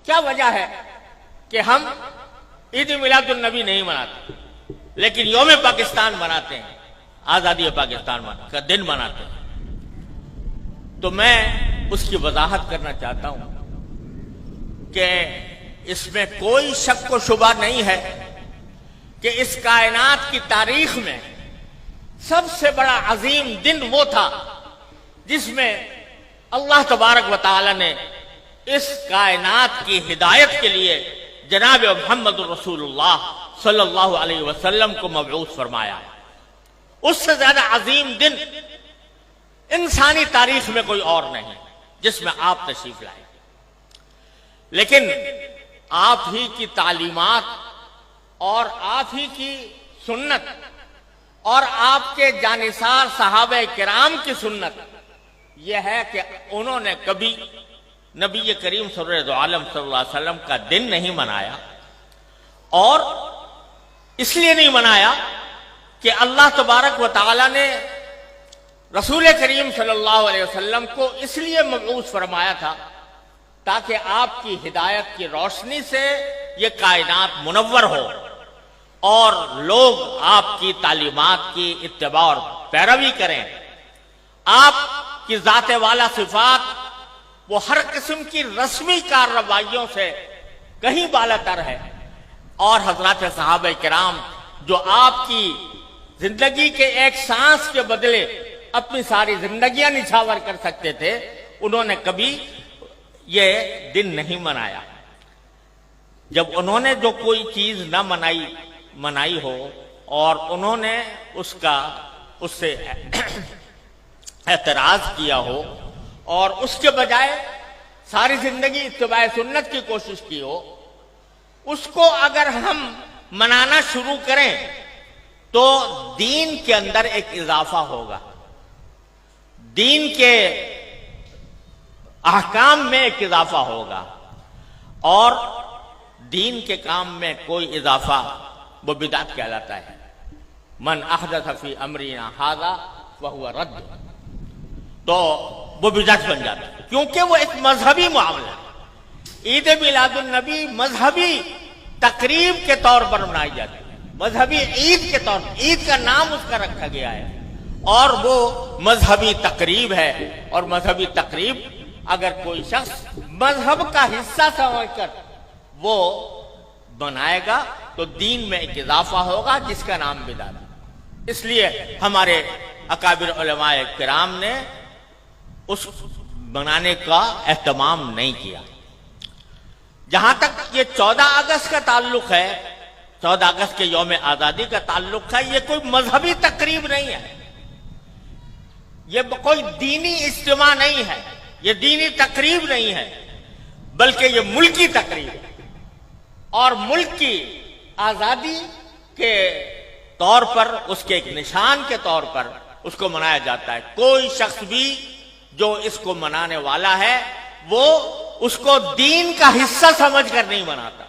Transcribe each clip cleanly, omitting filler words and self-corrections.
کیا وجہ ہے کہ ہم عید میلاد النبی نہیں مناتے لیکن یوم پاکستان مناتے ہیں، آزادی پاکستان کا دن مناتے ہیں؟ تو میں اس کی وضاحت کرنا چاہتا ہوں کہ اس میں کوئی شک و شبہ نہیں ہے کہ اس کائنات کی تاریخ میں سب سے بڑا عظیم دن وہ تھا جس میں اللہ تبارک و تعالی نے اس کائنات کی ہدایت کے لیے جناب محمد رسول اللہ صلی اللہ علیہ وسلم کو مبعوث فرمایا۔ اس سے زیادہ عظیم دن انسانی تاریخ میں کوئی اور نہیں جس میں آپ تشریف لائے، لیکن آپ ہی کی تعلیمات اور آپ ہی کی سنت اور آپ کے جانثار صحابہ کرام کی سنت یہ ہے کہ انہوں نے کبھی نبی کریم سرور عالم صلی اللہ علیہ وسلم کا دن نہیں منایا، اور اس لیے نہیں منایا کہ اللہ تبارک و تعالی نے رسول کریم صلی اللہ علیہ وسلم کو اس لیے مبعوث فرمایا تھا تاکہ آپ کی ہدایت کی روشنی سے یہ کائنات منور ہو اور لوگ آپ کی تعلیمات کی اتباع اور پیروی کریں۔ آپ کی ذات والا صفات وہ ہر قسم کی رسمی کارروائیوں سے کہیں بالاتر ہے، اور حضرات صحابہ کرام جو آپ کی زندگی کے ایک سانس کے بدلے اپنی ساری زندگیاں نچھاور کر سکتے تھے، انہوں نے کبھی یہ دن نہیں منایا۔ جب انہوں نے جو کوئی چیز نہ منائی ہو اور انہوں نے اس سے اعتراض کیا ہو اور اس کے بجائے ساری زندگی اتباع سنت کی کوشش کی ہو، اس کو اگر ہم منانا شروع کریں تو دین کے اندر ایک اضافہ ہوگا، دین کے احکام میں ایک اضافہ ہوگا، اور دین کے کام میں کوئی اضافہ وہ بدعت کہلاتا ہے۔ من احدث فی امرنا ھذا فہو رد، تو وہ بدعت بن جاتا ہے کیونکہ وہ ایک مذہبی معاملہ ہے۔ عید میلاد النبی مذہبی تقریب کے طور پر منائی جاتی ہے، مذہبی عید کے طور پر، عید کا نام اس کا رکھا گیا ہے، اور وہ مذہبی تقریب ہے، اور مذہبی تقریب اگر کوئی شخص مذہب کا حصہ سمجھ کر وہ بنائے گا تو دین میں ایک اضافہ ہوگا جس کا نام بدعت ہے۔ اس لیے ہمارے اکابر علماء کرام نے اس بنانے کا اہتمام نہیں کیا۔ جہاں تک یہ 14 اگست کا تعلق ہے، 14 اگست کے یوم آزادی کا تعلق ہے، یہ کوئی مذہبی تقریب نہیں ہے، یہ کوئی دینی اجتماع نہیں ہے، یہ دینی تقریب نہیں ہے، بلکہ یہ ملکی تقریب ہے، اور ملک کی آزادی کے طور پر، اس کے ایک نشان کے طور پر اس کو منایا جاتا ہے۔ کوئی شخص بھی جو اس کو منانے والا ہے وہ اس کو دین کا حصہ سمجھ کر نہیں مناتا،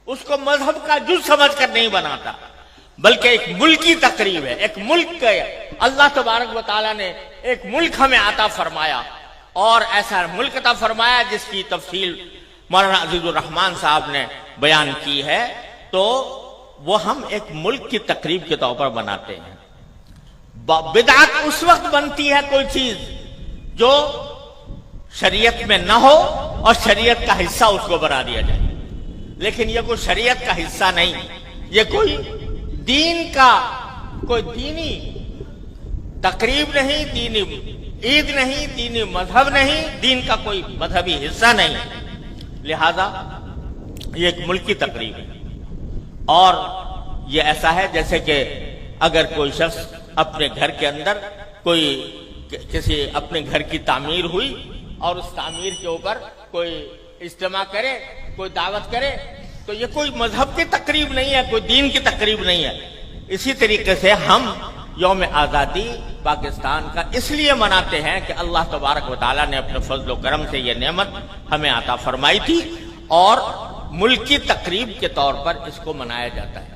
اس کو مذہب کا جز سمجھ کر نہیں بناتا، بلکہ ایک ملکی تقریب ہے، ایک ملک کا اللہ تبارک و تعالیٰ نے ایک ملک ہمیں عطا فرمایا، اور ایسا ملک عطا فرمایا جس کی تفصیل مولانا عزیز الرحمان صاحب نے بیان کی ہے، تو وہ ہم ایک ملک کی تقریب کے طور پر بناتے ہیں۔ بدعت اس وقت بنتی ہے کوئی چیز جو شریعت میں نہ ہو اور شریعت کا حصہ اس کو بنا دیا جائے، لیکن یہ کوئی شریعت کا حصہ نہیں، یہ کوئی دین کا کوئی دینی تقریب نہیں، دینی عید نہیں، دینی مذہب نہیں، دین کا کوئی مذہبی حصہ نہیں، لہذا یہ ایک ملکی تقریب ہے۔ اور یہ ایسا ہے جیسے کہ اگر کوئی شخص اپنے گھر کے اندر کسی اپنے گھر کی تعمیر ہوئی اور اس تعمیر کے اوپر کوئی اجتماع کرے، کوئی دعوت کرے، تو یہ کوئی مذہب کی تقریب نہیں ہے، کوئی دین کی تقریب نہیں ہے۔ اسی طریقے سے ہم یوم آزادی پاکستان کا اس لیے مناتے ہیں کہ اللہ تبارک و تعالیٰ نے اپنے فضل و کرم سے یہ نعمت ہمیں عطا فرمائی تھی، اور ملکی تقریب کے طور پر اس کو منایا جاتا ہے۔